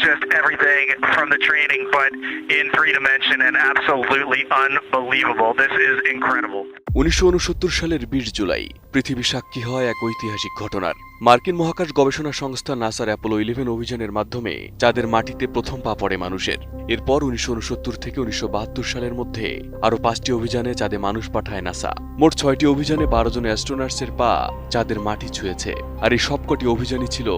just everything from the training, but in 3 dimension and absolutely unbelievable. This is incredible. 1969 সালের 20 জুলাই পৃথিবী সাক্ষী হয় এক ঐতিহাসিক ঘটনার। মার্কিন মহাকাশ গবেষণা সংস্থা নাসার অ্যাপোলো 11 অভিযানের মাধ্যমে চাঁদের মাটিতে প্রথম পা পড়ে মানুষের। এরপর 1969 থেকে 1972 সালের মধ্যে আরও 5টি অভিযানে চাঁদে মানুষ পাঠায় নাসা। মোট 6টি অভিযানে 12 জন অ্যাস্ট্রোনটসের পা চাঁদের মাটি ছুঁয়েছে। আর এই সবকটি অভিযানই ছিল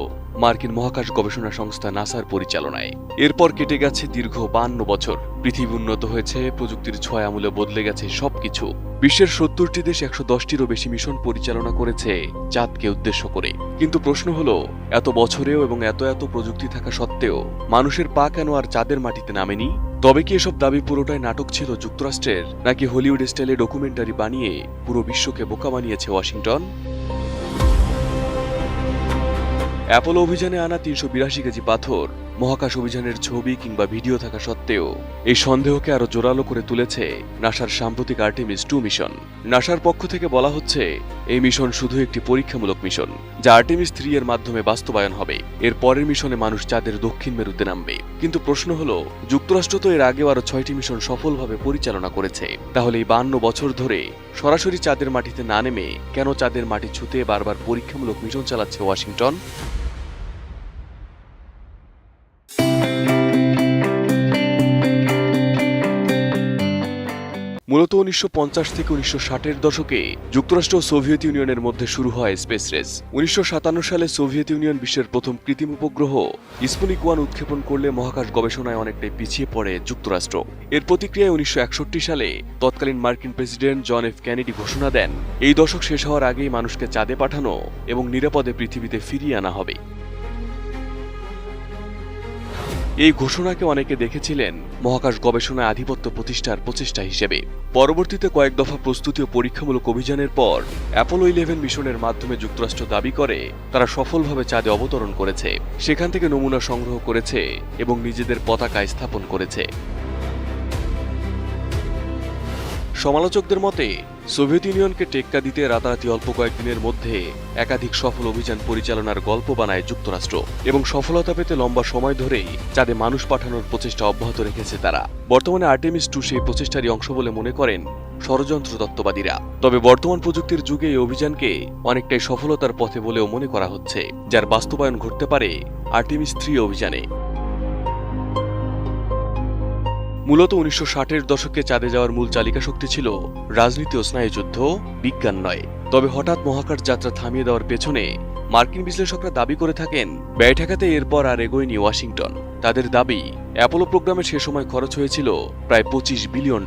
মার্কিন মহাকাশ গবেষণা সংস্থা নাসার পরিচালনায়। এরপর কেটে গেছে দীর্ঘ 52 বছর। পৃথিবী উন্নত হয়েছে, প্রযুক্তির ছোঁয়া আমূলে বদলে গেছে সবকিছু। বিশ্বের 70টি দেশ 110টিরও বেশি মিশন পরিচালনা করেছে চাঁদকে উদ্দেশ্য করে। কিন্তু প্রশ্ন হলো, এত বছরেও এবং এত প্রযুক্তি থাকা সত্ত্বেও মানুষের পা কেন আর চাঁদের মাটিতে নামেনি? তবে কি এসব দাবি পুরোটাই নাটক ছিল যুক্তরাষ্ট্রের, নাকি হলিউড স্টাইলে ডকুমেন্টারি বানিয়ে পুরো বিশ্বকে বোকা বানিয়েছে ওয়াশিংটন? অ্যাপোলো অভিযানে আনা 382 কেজি পাথর, মহাকাশ অভিযানের ছবি কিংবা ভিডিও থাকা সত্ত্বেও এই সন্দেহকে আরো জোরালো করে তুলেছে নাসার সাম্প্রতিক আর্টেমিস 2 মিশন। নাসার পক্ষ থেকে বলা হচ্ছে, এই মিশন শুধু একটি পরীক্ষামূলক মিশন, যা আর্টেমিস 3 এর মাধ্যমে বাস্তবায়ন হবে। এর পরের মিশনে মানুষ চাঁদের দক্ষিণ মেরুতে নামবে। কিন্তু প্রশ্ন হলো, যুক্তরাষ্ট্র তো এর আগেও আরো 6টি মিশন সফলভাবে পরিচালনা করেছে। তাহলে এই 52 বছর ধরে সরাসরি চাঁদের মাটিতে না নেমে কেন চাঁদের মাটি ছুঁতে বারবার পরীক্ষামূলক মিশন চালাচ্ছে ওয়াশিংটন? মূলত 1950 থেকে 1960-এর দশকে যুক্তরাষ্ট্র ও সোভিয়েত ইউনিয়নের মধ্যে শুরু হয় স্পেস রেস। 1957 সালে সোভিয়েত ইউনিয়ন বিশ্বের প্রথম কৃত্রিম উপগ্রহ স্পুটনিক 1 উৎক্ষেপণ করলে মহাকাশ গবেষণায় অনেকটাই পিছিয়ে পড়ে যুক্তরাষ্ট্র। এর প্রতিক্রিয়ায় 1961 সালে তৎকালীন মার্কিন প্রেসিডেন্ট জন এফ কেনেডি ঘোষণা দেন, এই দশক শেষ হওয়ার আগেই মানুষকে চাঁদে পাঠানো এবং নিরাপদে পৃথিবীতে ফিরিয়ে আনা হবে। এই ঘোষণাকে অনেকে দেখেছিলেন মহাকাশ গবেষণায় আধিপত্য প্রতিষ্ঠার প্রচেষ্টা হিসেবে। পরবর্তীতে কয়েক দফা প্রস্তুতি ও পরীক্ষামূলক অভিযানের পর অ্যাপোলো 11 মিশনের মাধ্যমে যুক্তরাষ্ট্র দাবি করে তারা সফলভাবে চাঁদে অবতরণ করেছে, সেখান থেকে নমুনা সংগ্রহ করেছে এবং নিজেদের পতাকা স্থাপন করেছে। সমালোচকদের মতে, সোভিয়েত ইউনিয়নকে টেক্কা দিতে রাতারাতি অল্প কয়েকদিনের মধ্যে একাধিক সফল অভিযান পরিচালনার গল্প বানায় যুক্তরাষ্ট্র এবং সফলতা পেতে লম্বা সময় ধরেই চাঁদে মানুষ পাঠানোর প্রচেষ্টা অব্যাহত রেখেছে তারা। বর্তমানে আর্টেমিস 2 সেই প্রচেষ্টারই অংশ বলে মনে করেন ষড়যন্ত্র তত্ত্ববাদীরা। তবে বর্তমান প্রযুক্তির যুগে এই অভিযানকে অনেকটাই সফলতার পথে বলেও মনে করা হচ্ছে, যার বাস্তবায়ন ঘটতে পারে আর্টেমিস 3 অভিযানে। মূলত 1960-এর দশকে চাঁদে যাওয়ার মূল চালিকা শক্তি ছিল রাজনীতি ও স্নায়ুযুদ্ধ, বিজ্ঞান নয়। তবে হঠাৎ মহাকাশ যাত্রা থামিয়ে দেওয়ার পেছনে মার্কিন বিশ্লেষকরা দাবি করে থাকেন, ব্যয় ঠেকাতে এরপর আর এগোয়নি ওয়াশিংটন। তাদের দাবি, অ্যাপোলো প্রোগ্রামে সে সময় খরচ হয়েছিল প্রায় $25 বিলিয়ন,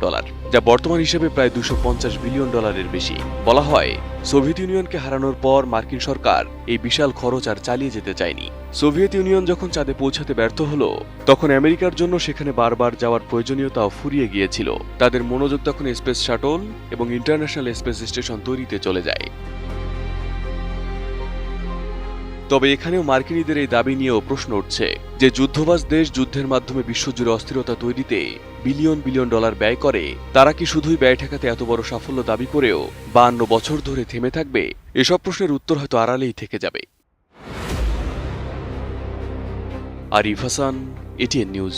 যা বর্তমান হিসেবে প্রায় $250 বিলিয়ন বেশি। বলা হয়, সোভিয়েত ইউনিয়নকে হারানোর পর মার্কিন সরকার এই বিশাল খরচ আর চালিয়ে যেতে চায়নি। সোভিয়েত ইউনিয়ন যখন চাঁদে পৌঁছাতে ব্যর্থ হলো, তখন আমেরিকার জন্য সেখানে বারবার যাওয়ার প্রয়োজনীয়তাও ফুরিয়ে গিয়েছিল। তাদের মনোযোগ তখন স্পেস শাটল এবং ইন্টারন্যাশনাল স্পেস স্টেশন তৈরিতে চলে যায়। তবে এখানেও মার্কিনীদের এই দাবি নিয়েও প্রশ্ন উঠছে যে যুদ্ধবাজ দেশ যুদ্ধের মাধ্যমে বিশ্বজুড়ে অস্থিরতা তৈরিতে বিলিয়ন বিলিয়ন ডলার ব্যয় করে, তারা কি শুধুই ব্যয় ঠেকাতে এত বড় সাফল্য দাবি করেও 52 বছর ধরে থেমে থাকবে? এসব প্রশ্নের উত্তর হয়তো আড়ালেই থেকে যাবে। Arif Hasan, ATN news.